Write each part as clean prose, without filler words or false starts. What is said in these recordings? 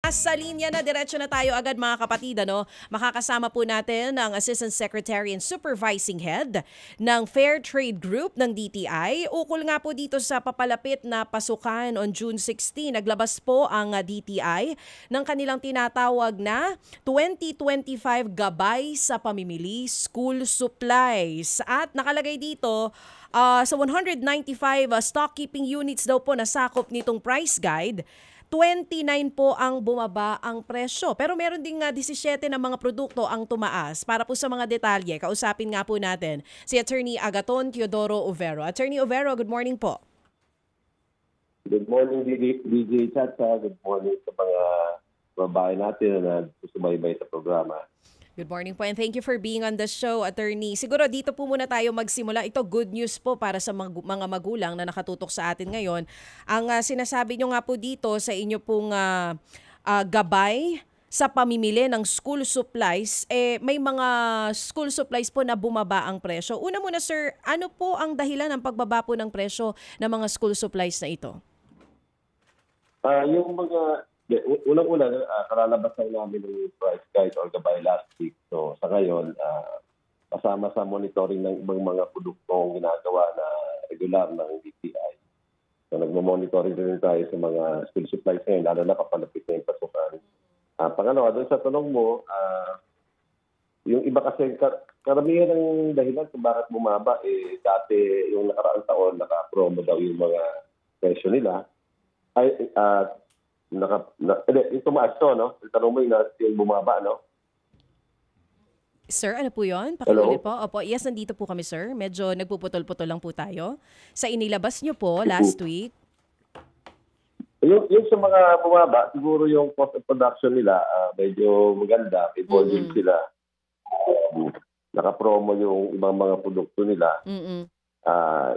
Sa linya na, diretso na tayo agad mga kapatid. Makakasama po natin ang Assistant Secretary and Supervising Head ng Fair Trade Group ng DTI. Ukol nga po dito sa papalapit na pasukan on June 16, naglabas po ang DTI ng kanilang tinatawag na 2025 Gabay sa Pamimili School Supplies. At nakalagay dito, sa 195 stock keeping units daw po na sakop nitong price guide, 29 po ang bumaba ang presyo. Pero meron ding 17 na mga produkto ang tumaas. Para po sa mga detalye, kausapin nga po natin si Attorney Agaton Teodoro Overo. Attorney Overo, good morning po. Good morning, DJ Chacha. Good morning sa mga babae natin na susubaybay sa programa. Good morning po and thank you for being on the show, Attorney. Siguro dito po muna tayo magsimula. Ito good news po para sa mga magulang na nakatutok sa atin ngayon. Ang sinasabi nyo nga po dito sa inyo pong gabay sa pamimili ng school supplies, may mga school supplies po na bumaba ang presyo. Una muna sir, ano po ang dahilan ng pagbaba po ng presyo ng mga school supplies na ito? Yung mga unang-una, kalalabas na namin ng price guide or gabay last week. So sa ngayon, kasama sa monitoring ng ibang mga produktong ginagawa na regular ng DTI. So nagmo-monitoring rin tayo sa mga school supplies ngayon, lalo na papalapit na yung pasukan. Pangalawa, doon sa tanong mo, yung iba kasi karamihan ng dahilan kung bakit bumaba, dati yung nakaraang taon, naka-promo daw yung mga presyo nila. Yung tumaas to, no? Tanong mo yung bumaba, no? Sir, ano po yun? Pakiulit po. Opo, yes, nandito po kami, sir. Medyo nagpuputol-putol lang po tayo. Sa inilabas nyo po last week. Yung sa mga bumaba, siguro yung cost of production nila, medyo maganda. May volume sila. Naka-promo yung ibang mga produkto nila.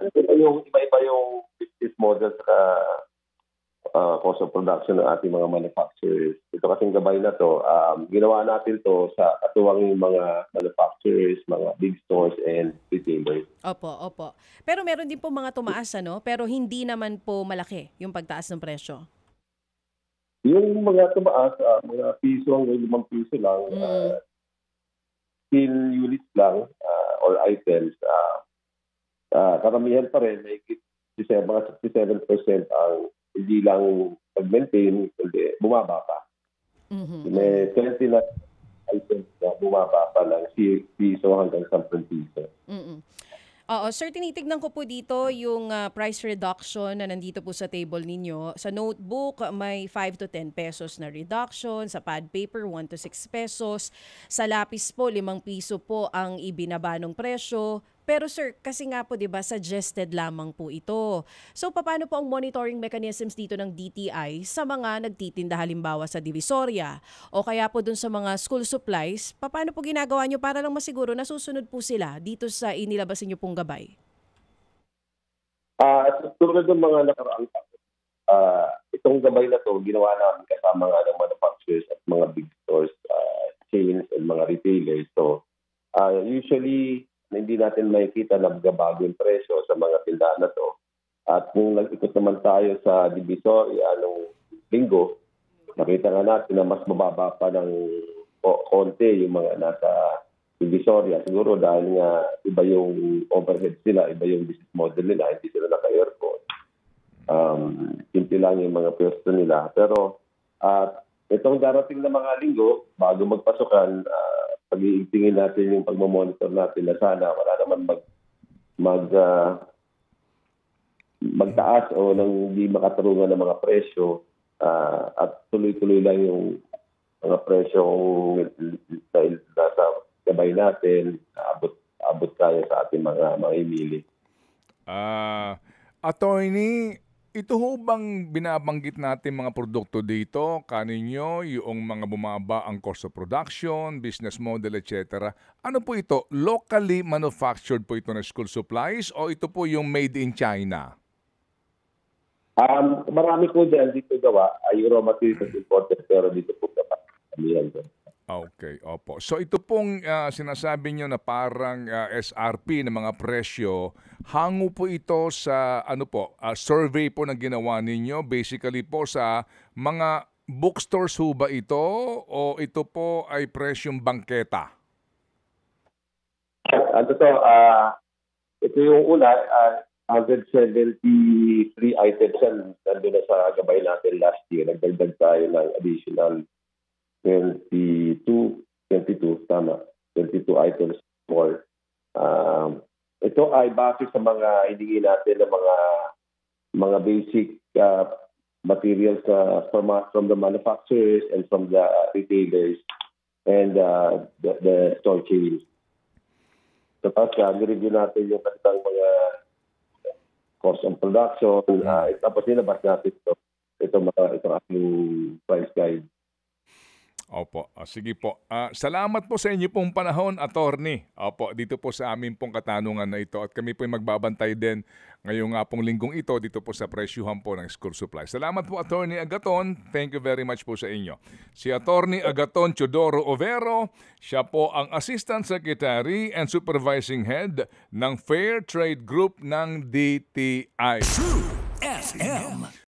Iba-iba yung business model sa cost of production ng ating mga manufacturers. Ito kasing gabay na to, ginawa natin to sa katuwang yung mga manufacturers, mga big stores and retailers. Opo. Pero meron din po mga tumaas, pero hindi naman po malaki yung pagtaas ng presyo. Yung mga tumaas, mga piso hanggang 5 piso lang, steel units lang or items, karamihan pa rin, may mga 67% ang hindi lang mag-maintain, kundi bumaba pa. May 20 na items na bumaba pa ng piso hanggang 10 piso. Oo, sir, tinitignan ko po dito yung price reduction na nandito po sa table ninyo. Sa notebook, may 5 to 10 pesos na reduction. Sa pad paper, 1 to 6 pesos. Sa lapis po, 5 piso po ang ibinaba ng presyo. Pero sir, kasi nga po 'di ba suggested lamang po ito. So paano po ang monitoring mechanisms dito ng DTI sa mga nagtitinda halimbawa sa Divisoria o kaya po dun sa mga school supplies? Paano po ginagawa nyo para lang masiguro na susunod po sila dito sa inilabas niyo pong gabay? Tulad ng mga nakaraang itong gabay na to ginawa namin kasama nga ng manufacturers at mga big stores, chains and mga retailers. So usually hindi natin makikita na bago yung presyo sa mga tindahan na to. At kung nag-ikot naman tayo sa Divisoria nung linggo, nakita nga natin na mas mababa pa ng konti yung mga nasa Divisoria. Siguro dahil nga iba yung overhead sila, iba yung business model nila, hindi sila naka-aircon. Simple lang yung mga pwesto nila. Pero itong darating na mga linggo, bago magpasukan, pag-iigtingin natin yung pagmamonitor natin na sana wala naman magtaas o nang hindi makatarungan ng mga presyo at tuloy-tuloy lang yung mga presyo dahil nasa gabay natin, abot kaya sa ating mga mamimili. Attorney, ito ho bang binabanggit natin mga produkto dito, kaninyo, yung mga bumaba ang cost of production, business model, etc. Ano po ito? Locally manufactured po ito na school supplies o ito po yung made in China? Marami po dyan dito gawa ay raw materials imported pero dito po dapat kamihan doon. Okay, opo. So ito pong sinasabi nyo na parang SRP na mga presyo, hango po ito sa survey po na ginawa ninyo, basically po sa mga bookstores ho ba ito o ito po ay presyong bangketa? Ano to, ito yung una, 173 items yan nandun na sa gabay natin last year. Nagdagdag tayo ng additional 22 items more. Ito ay base sa mga hiningi natin ng mga basic materials from the manufacturers and from the retailers and the store chains. Tapos nireview natin yung kanilang mga cost of production. Tapos nilabas natin itong aking price guide. Opo, sige po. Salamat po sa inyo pong panahon, attorney. Opo, dito po sa amin pong katanungan na ito. At kami po ay magbabantay din ngayong pong linggong ito dito po sa presyuhan po ng school supply. Salamat po, Attorney Agaton. Thank you very much po sa inyo. Si Attorney Agaton Teodoro Overo, siya po ang Assistant Secretary and Supervising Head ng Fair Trade Group ng DTI. True FM.